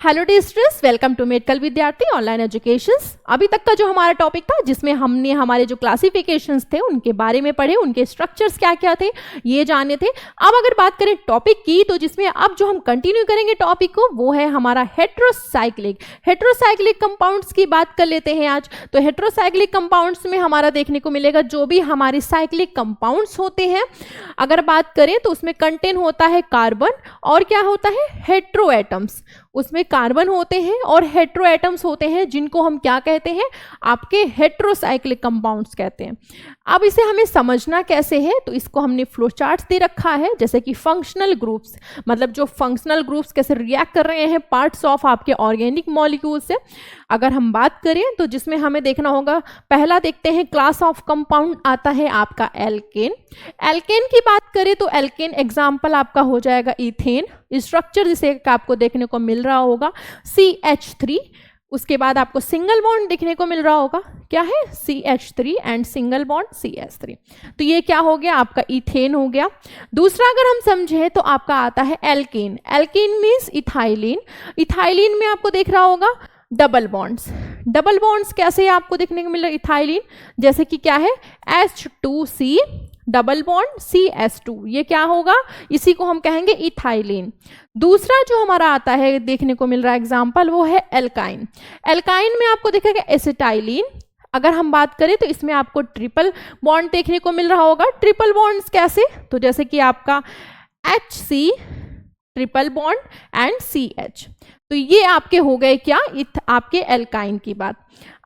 Hello dear students, welcome to medical Vidyarthi online education. अभी तक का जो हमारा टॉपिक था जिसमें हमने हमारे जो क्लासिफिकेशंस थे उनके बारे में पढ़े, उनके स्ट्रक्चर्स क्या क्या थे ये जाने थे। अब अगर बात करें टॉपिक की तो जिसमें अब जो हम कंटिन्यू करेंगे टॉपिक को वो है हमारा हेट्रोसाइक्लिक कंपाउंड्स की बात कर लेते हैं आज। तो हेट्रोसाइक्लिक कंपाउंड्स में हमारा देखने को मिलेगा जो भी हमारे साइक्लिक कंपाउंड्स होते हैं, अगर बात करें तो उसमें कंटेन होता है कार्बन और क्या होता है हेट्रो एटम्स। उसमें कार्बन होते हैं और हेट्रो एटम्स होते हैं जिनको हम क्या कहते हैं, आपके हेट्रोसाइक्लिक कंपाउंड्स कहते हैं। अब इसे हमें समझना कैसे है तो इसको हमने फ्लो चार्ट्स दे रखा है, जैसे कि फंक्शनल ग्रुप्स, मतलब जो फंक्शनल ग्रुप्स कैसे रिएक्ट कर रहे हैं पार्ट्स ऑफ आपके ऑर्गेनिक मॉलिक्यूल से। अगर हम बात करें तो जिसमें हमें देखना होगा, पहला देखते हैं क्लास ऑफ कंपाउंड आता है आपका एल्केन। एल्केन की बात करें तो एल्केन एग्जाम्पल आपका हो जाएगा इथेन। स्ट्रक्चर जिसे आपको देखने को मिल रहा होगा CH3, उसके बाद आपको सिंगल बॉन्ड देखने को मिल रहा होगा, क्या है CH3 and single bond CH3। तो ये क्या हो गया, आपका इथेन हो गया। दूसरा अगर हम समझें तो आपका आता है alkane. Alkane means ethylene. Ethylene में आपको देख रहा होगा डबल बॉन्ड्स कैसे आपको देखने को मिल रहा है इथाइलिन, जैसे कि क्या है H2C डबल बॉन्ड CS2, ये क्या होगा, इसी को हम कहेंगे इथाइलिन। दूसरा जो हमारा आता है देखने को मिल रहा है एग्जाम्पल वो है एल्काइन। एल्काइन में आपको दिखेगा एसिटाइलिन। अगर हम बात करें तो इसमें आपको ट्रिपल बॉन्ड देखने को मिल रहा होगा। ट्रिपल बॉन्ड्स कैसे, तो जैसे कि आपका HC triple bond and CH, तो ये आपके हो गए क्या आपके एल्काइन की बात।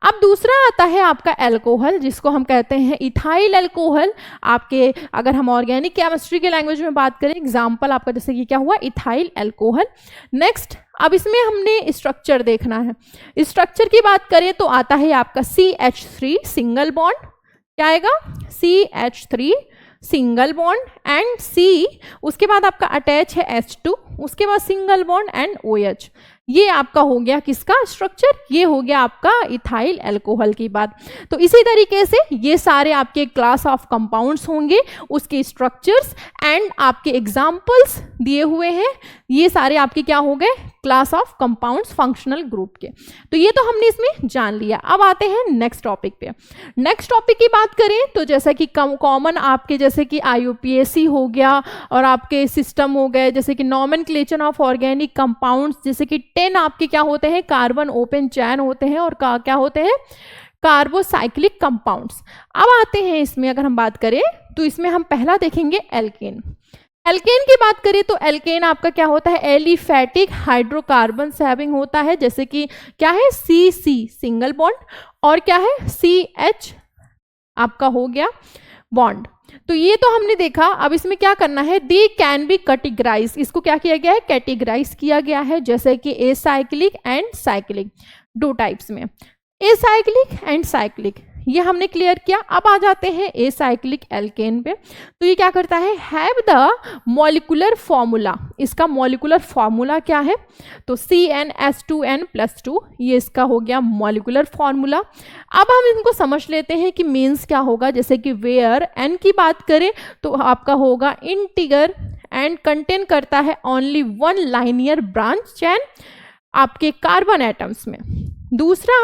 अब दूसरा आता है आपका एल्कोहल, जिसको हम कहते हैं इथाइल एल्कोहल। आपके अगर हम ऑर्गेनिक केमिस्ट्री के लैंग्वेज में बात करें एग्जाम्पल आपका जैसे कि क्या हुआ इथाइल एल्कोहल। नेक्स्ट अब इसमें हमने स्ट्रक्चर देखना है। स्ट्रक्चर की बात करें तो आता है आपका CH3 सिंगल बॉन्ड, क्या आएगा CH3 single bond and C, उसके बाद आपका अटैच है H2, उसके बाद सिंगल बॉन्ड एंड OH। ये आपका हो गया किसका स्ट्रक्चर, ये हो गया आपका इथाइल अल्कोहल की बात। तो इसी तरीके से ये सारे आपके क्लास ऑफ कंपाउंड्स होंगे, उसके स्ट्रक्चर्स एंड आपके एग्जाम्पल्स दिए हुए हैं। ये सारे आपके क्या हो गए class of compounds functional group के। तो ये तो हमने इसमें जान लिया। अब आते हैं नेक्स्ट टॉपिक पे। नेक्स्ट टॉपिक की बात करें तो जैसा कि कॉमन आपके जैसे कि IUPAC हो गया और आपके सिस्टम हो गए जैसे कि नॉमेनक्लेचर ऑफ ऑर्गेनिक कंपाउंड्स, जैसे कि 10 आपके क्या होते हैं कार्बन ओपन चैन होते हैं और क्या होते हैं कार्बोसाइक्लिक कंपाउंड्स। अब आते हैं इसमें अगर हम बात करें तो इसमें हम पहला देखेंगे एल्केन। एल्केन की बात करें तो एल्केन आपका क्या होता है एलिफैटिक हाइड्रोकार्बन हैविंग होता है, जैसे कि क्या है CC सिंगल बॉन्ड और क्या है CH आपका हो गया बॉन्ड। तो ये तो हमने देखा। अब इसमें क्या करना है, दे कैन बी कैटेगराइज, इसको क्या किया गया है कैटेगराइज किया गया है, जैसे कि एसाइक्लिक एंड साइक्लिक, दो टाइप्स में एसाइक्लिक एंड साइक्लिक, ये हमने क्लियर किया। अब आ जाते हैं एसाइक्लिक एल्केन पे। तो ये क्या करता है हैव द मॉलिक्यूलर फॉर्मूला, इसका मॉलिक्यूलर फॉर्मूला क्या है तो CnH2n+2, ये इसका हो गया मॉलिक्यूलर फॉर्मूला। अब हम इनको समझ लेते हैं कि मीन्स क्या होगा, जैसे कि वेयर n की बात करें तो आपका होगा इंटीगर एंड कंटेन करता है only one linear branch chain आपके कार्बन एटम्स में। दूसरा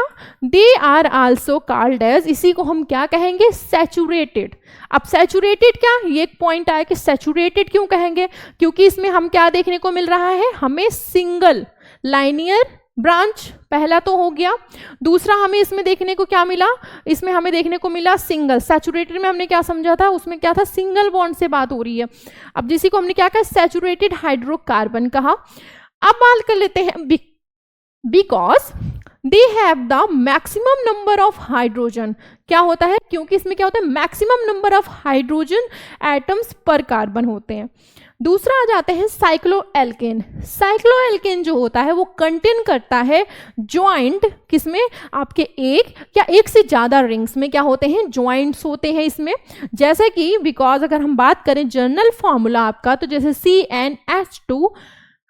they are also called as, इसी को हम क्या कहेंगे सैचुरेटेड। अब सैचुरेटेड क्या, ये एक पॉइंट आया कि सैचुरेटेड क्यों कहेंगे, क्योंकि इसमें हम क्या देखने को मिल रहा है हमें सिंगल लाइनियर ब्रांच, पहला तो हो गया। दूसरा हमें इसमें देखने को क्या मिला, इसमें हमें देखने को मिला सिंगल। सैचुरेटेड में हमने क्या समझा था, उसमें क्या था सिंगल बॉन्ड से बात हो रही है। अब जिसी को हमने क्या कहा सैचुरेटेड हाइड्रोकार्बन कहा। अब बात कर लेते हैं because they have the maximum number of hydrogen, क्या होता है क्योंकि इसमें क्या होता है maximum number of hydrogen atoms पर कार्बन होते हैं। दूसरा आ जाते हैं साइक्लोएल्केन। साइक्लोएल्केन जो होता है वो कंटेन करता है ज्वाइंट, किसमें आपके एक या एक से ज्यादा रिंग्स में क्या होते हैं ज्वाइंट्स होते हैं इसमें, जैसे कि बिकॉज अगर हम बात करें जर्नल फॉर्मूला आपका तो जैसे CnH2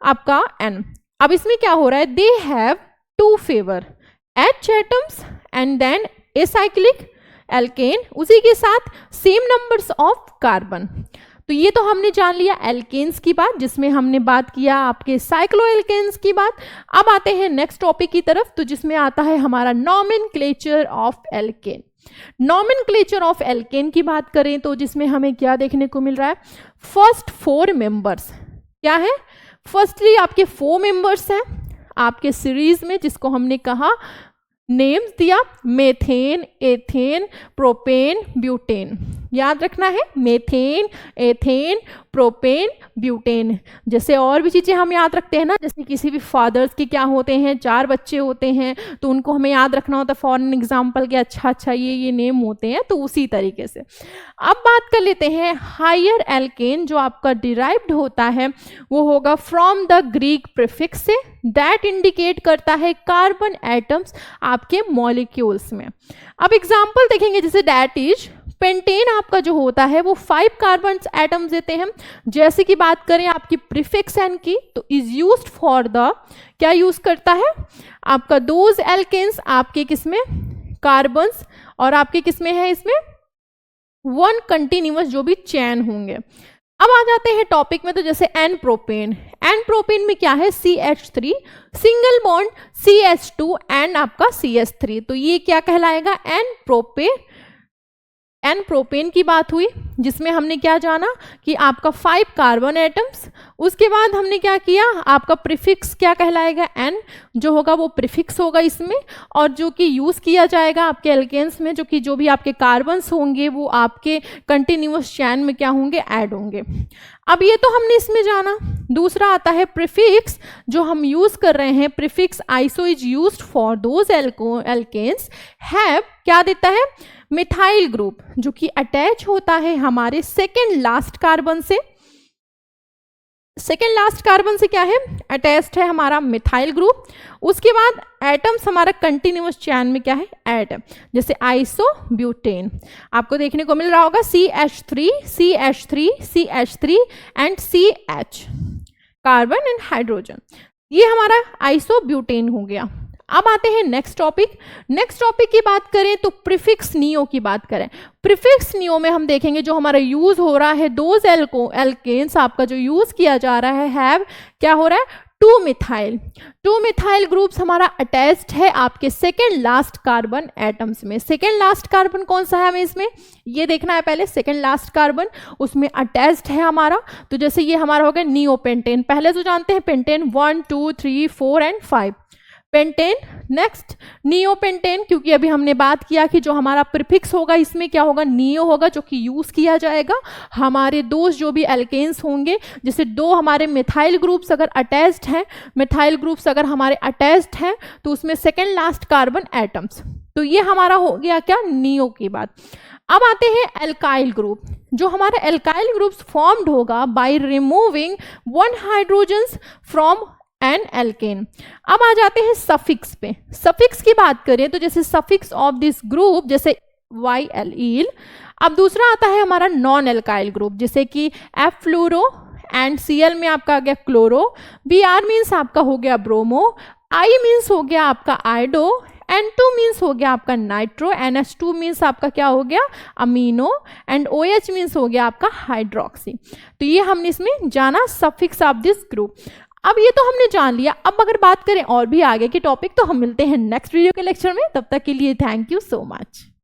आपका N। अब इसमें क्या हो रहा है they have to favour H atoms and then acyclic alkane, उसी के साथ सेम नंबर्स ऑफ कार्बन। तो ये तो हमने जान लिया एल्केन्स की बात, जिसमें हमने बात किया आपके साइक्लोएल्केन्स की बात। अब आते हैं नेक्स्ट टॉपिक की तरफ, तो जिसमें आता है हमारा nomenclature of alkene. Nomenclature of alkene की बात करें तो जिसमें हमें क्या देखने को मिल रहा है, फर्स्ट 4 मेंबर्स क्या है, फर्स्टली आपके 4 मेंबर्स हैं आपके सीरीज में, जिसको हमने कहा नेम्स दिया मेथेन, एथेन, प्रोपेन, ब्यूटेन। याद रखना है मेथेन, एथेन, प्रोपेन, ब्यूटेन। जैसे और भी चीज़ें हम याद रखते हैं ना, जैसे किसी भी फादर्स के क्या होते हैं, 4 बच्चे होते हैं, तो उनको हमें याद रखना होता है फॉर एन एग्जाम्पल कि अच्छा ये नेम होते हैं, तो उसी तरीके से। अब बात कर लेते हैं हायर एल्केन, जो आपका डिराइव्ड होता है वो होगा फ्रॉम द ग्रीक प्रीफिक्स से, दैट इंडिकेट करता है कार्बन एटम्स आपके मॉलिक्यूल्स में। अब एग्जाम्पल देखेंगे, जैसे दैट इज पेंटेन आपका जो होता है वो 5 कार्बन एटम्स देते हैं। जैसे कि बात करें आपकी प्रीफिक्स एन की, तो इज यूज्ड फॉर द, क्या यूज करता है आपका दोज एल्केन्स आपके किसमें कार्बन्स, और आपके किसमें है इसमें 1 कंटिन्यूअस जो भी चैन होंगे। अब आ जाते हैं टॉपिक में, तो जैसे एन प्रोपेन, एन प्रोपेन में क्या है CH3 single bond CH2 and आपका CH3, तो ये क्या कहलाएगा एन प्रोपेन की बात हुई, जिसमें हमने क्या जाना कि आपका 5 कार्बन एटम्स। उसके बाद हमने क्या किया, आपका प्रीफिक्स क्या कहलाएगा एन, जो होगा वो प्रीफिक्स होगा इसमें, और जो कि यूज किया जाएगा आपके एल्केन्स में, जो कि जो भी आपके कार्बन्स होंगे वो आपके कंटिन्यूअस चैन में क्या होंगे, ऐड होंगे। अब ये तो हमने इसमें जाना। दूसरा आता है प्रीफिक्स, जो हम यूज कर रहे हैं, prefix iso is used for those alkanes have, क्या देता है मिथाइल ग्रुप, जो कि अटैच होता है हमारे सेकेंड लास्ट कार्बन से। सेकेंड लास्ट कार्बन से क्या है अटैच्ड है हमारा मिथाइल ग्रुप। उसके बाद एटम्स हमारा कंटिन्यूअस चैन में क्या है ऐड, जैसे आइसोब्यूटेन आपको देखने को मिल रहा होगा CH3 CH3 CH3 and CH, carbon and hydrogen, ये हमारा आइसोब्यूटेन हो गया। अब आते हैं नेक्स्ट टॉपिक। नेक्स्ट टॉपिक की बात करें तो प्रीफिक्स नियो की बात करें। प्रीफिक्स नियो में हम देखेंगे जो हमारा यूज हो रहा है दोज एल्केन्स आपका जो यूज किया जा रहा है हैव, क्या हो रहा है 2 मिथाइल ग्रुप्स हमारा अटैच्ड है आपके सेकेंड लास्ट कार्बन एटम्स में। सेकेंड लास्ट कार्बन कौन सा है हमें इसमें ये देखना है पहले, सेकेंड लास्ट कार्बन उसमें अटैच्ड है हमारा, तो जैसे ये हमारा हो गया नियोपेंटेन। पहले तो जानते हैं pentane 1 2 3 4 and 5 pentane. Next neopentane, क्योंकि अभी हमने बात किया कि जो हमारा प्रीफिक्स होगा इसमें क्या होगा नियो होगा, जो कि यूज किया जाएगा हमारे दोस्त जो भी एल्केन्स होंगे, जैसे 2 हमारे मिथाइल ग्रुप्स अगर अटैच्ड हैं, मिथाइल ग्रुप्स अगर हमारे अटैच्ड हैं तो उसमें सेकेंड लास्ट कार्बन एटम्स, तो ये हमारा हो गया क्या नियो की बात। अब आते हैं एल्काइल ग्रुप, जो हमारा एल्काइल ग्रुप्स फॉर्म्ड होगा by removing 1 hydrogens from an alkane. अब आ जाते हैं सफिक्स पे। सफिक्स की बात करें तो जैसे सफिक्स ऑफ दिस ग्रुप जैसे YL ईल। अब दूसरा आता है हमारा नॉन एल्काइल ग्रुप, जैसे कि F फ्लोरो एंड Cl में आपका आ गया क्लोरो, Br मीन्स आपका हो गया ब्रोमो, I मीन्स हो गया आपका आइडो, N2 मीन्स हो गया आपका नाइट्रो, NH2 मीन्स आपका क्या हो गया अमीनो, एंड OH मीन्स हो गया आपका हाइड्रोक्सी। तो ये हमने इसमें जाना सफिक्स ऑफ दिस ग्रुप। अब ये तो हमने जान लिया। अब अगर बात करें और भी आगे के टॉपिक तो हम मिलते हैं नेक्स्ट वीडियो के लेक्चर में। तब तक के लिए थैंक यू सो मच।